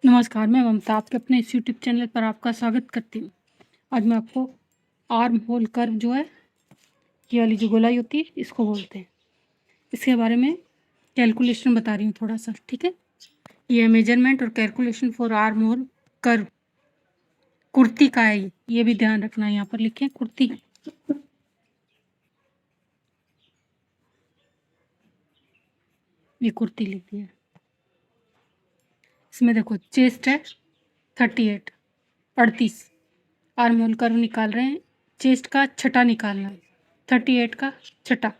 नमस्कार, मैं ममता आपके अपने इस यूट्यूब चैनल पर आपका स्वागत करती हूँ। आज मैं आपको आर्म होल कर्व जो है, ये वाली जो गोलाई होती है, इसको बोलते हैं। इसके बारे में कैलकुलेशन बता रही हूँ थोड़ा-सा, ठीक है? ये मेजरमेंट और calculation for arm hole curve kurti का है ये भी ध्यान रखना है, यहाँ पर लिखे कुर्ती। ये कुर्ती लिखी है। इसमें देखो चेस्ट है 38 38 आर्म होल कर्व निकाल रहे हैं, चेस्ट का छठा निकालना है, 38 का छठा,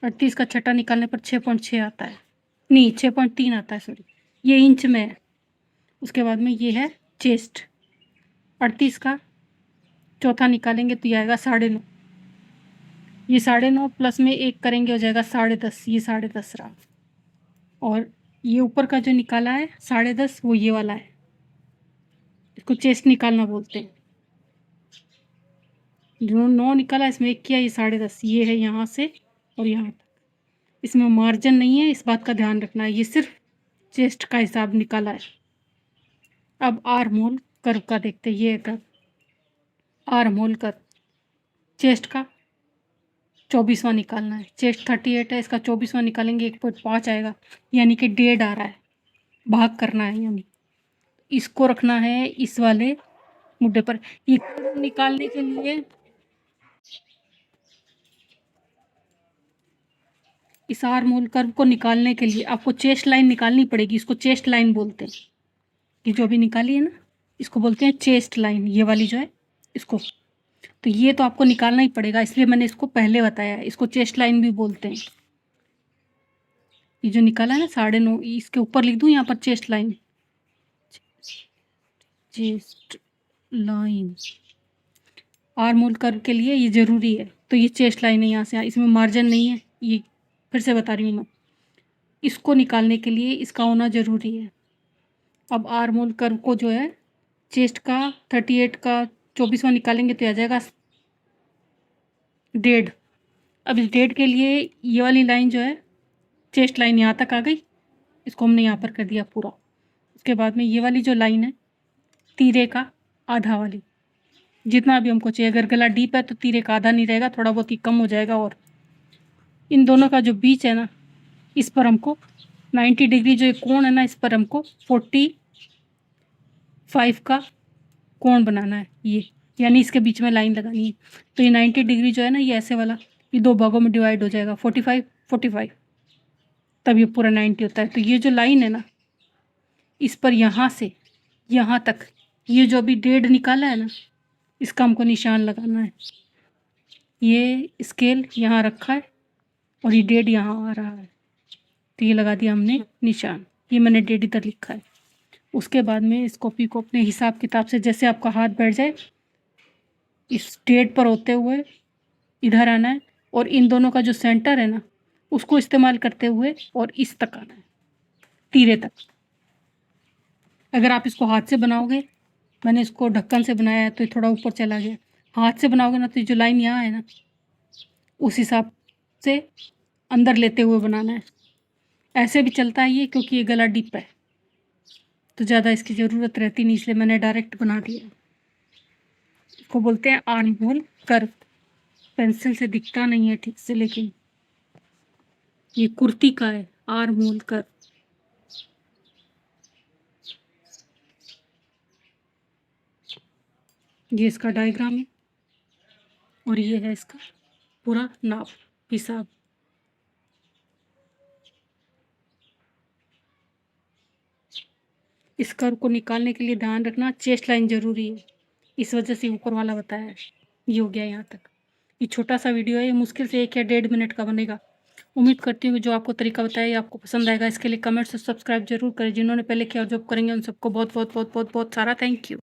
38 का छठा निकालने पर 6.6 आता है, नहीं 6.3 आता है, सॉरी, ये इंच में है। उसके बाद में ये है चेस्ट, 38 का चौथा निकालेंगे तो ये आएगा 9.5, ये 9.5 प्लस में 1 करेंगे हो जाएगा 10.5, ये 10.5 रहा। और ये ऊपर का जो निकाला है 10.5 वो ये वाला है, इसको चेस्ट निकालना बोलते हैं। जो 9 निकाला इसमें 1 किया, ये 10.5, ये है यहाँ से और यहाँ तक। इसमें मार्जिन नहीं है, इस बात का ध्यान रखना है, ये सिर्फ चेस्ट का हिसाब निकाला है। अब आर्म होल कर्व का देखते हैं। ये curve arm hole curve chest का 24वां निकालना है, चेस्ट 38 है, इसका 24वां निकालेंगे 1.5 आएगा, यानी कि 1.5 आ रहा है, भाग करना है, यानी इसको रखना है इस वाले मुद्दे पर। ये कर्व निकालने के लिए, इस आर्म होल कर्व को निकालने के लिए आपको चेस्ट लाइन निकालनी पड़ेगी, इसको चेस्ट लाइन बोलते हैं। ये जो अभी निकाली है ना, इसको बोलते हैं चेस्ट लाइन, ये वाली जो है इसको। तो ये तो आपको निकालना ही पड़ेगा, इसलिए मैंने इसको पहले बताया है, इसको चेस्ट लाइन भी बोलते हैं। ये जो निकाला है ना 9.5, इसके ऊपर लिख दूँ यहाँ पर chest line, chest line arm hole curve के लिए ये ज़रूरी है। तो ये चेस्ट लाइन है, यहाँ से इसमें मार्जिन नहीं है, ये फिर से बता रही हूँ मैं, इसको निकालने के लिए इसका होना ज़रूरी है। अब आर्म होल कर्व को जो है चेस्ट का 38 का 24वां निकालेंगे तो आ जाएगा 1.5। अब इस 1.5 के लिए ये वाली लाइन जो है चेस्ट लाइन यहाँ तक आ गई, इसको हमने यहाँ पर कर दिया पूरा। उसके बाद में ये वाली जो लाइन है तीरे का आधा वाली, जितना भी हमको चाहिए, अगर गला डीप है तो तीरे का आधा नहीं रहेगा, थोड़ा बहुत ही कम हो जाएगा। और इन दोनों का जो बीच है ना, इस पर हमको 90 डिग्री जो कोण है ना, इस पर हमको 45 का कोण बनाना है, ये यानी इसके बीच में लाइन लगानी है। तो ये 90 डिग्री जो है ना, ये ऐसे वाला, ये 2 भागों में डिवाइड हो जाएगा, 45 45, तब ये पूरा 90 होता है। तो ये जो लाइन है ना, इस पर यहाँ से यहाँ तक, ये जो अभी 1.5 निकाला है ना, इसका हमको निशान लगाना है। ये स्केल यहाँ रखा है और ये 1.5 यहाँ आ रहा है, तो ये लगा दिया हमने निशान, ये मैंने 1.5 इधर लिखा है। उसके बाद में इस कॉपी को अपने हिसाब किताब से, जैसे आपका हाथ बैठ जाए, इस 1.5 पर होते हुए इधर आना है, और इन दोनों का जो सेंटर है ना, उसको इस्तेमाल करते हुए और इस तक आना है, तीरे तक। अगर आप इसको हाथ से बनाओगे, मैंने इसको ढक्कन से बनाया है तो ये थोड़ा ऊपर चला गया, हाथ से बनाओगे ना तो जो लाइन यहाँ है ना, उस हिसाब से अंदर लेते हुए बनाना है। ऐसे भी चलता है ये, क्योंकि ये गला डीप है तो ज़्यादा इसकी ज़रूरत रहती नहीं, इसलिए मैंने डायरेक्ट बना दिया। इसको बोलते हैं आर्म होल कर्व। पेंसिल से दिखता नहीं है ठीक से, लेकिन ये कुर्ती का है आर्म होल कर्व। ये इसका डायग्राम है और ये है इसका पूरा नाप हिसाब। इस कर्व को निकालने के लिए ध्यान रखना चेस्ट लाइन ज़रूरी है, इस वजह से ऊपर वाला बताया है। ये हो गया यहाँ तक। ये छोटा सा वीडियो है, ये मुश्किल से 1 या 1.5 मिनट का बनेगा। उम्मीद करती हूँ कि जो आपको तरीका बताया ये आपको पसंद आएगा। इसके लिए कमेंट से सब्सक्राइब जरूर करें। जिन्होंने पहले किया और जॉब करेंगे उन सबको बहुत बहुत बहुत बहुत बहुत सारा थैंक यू।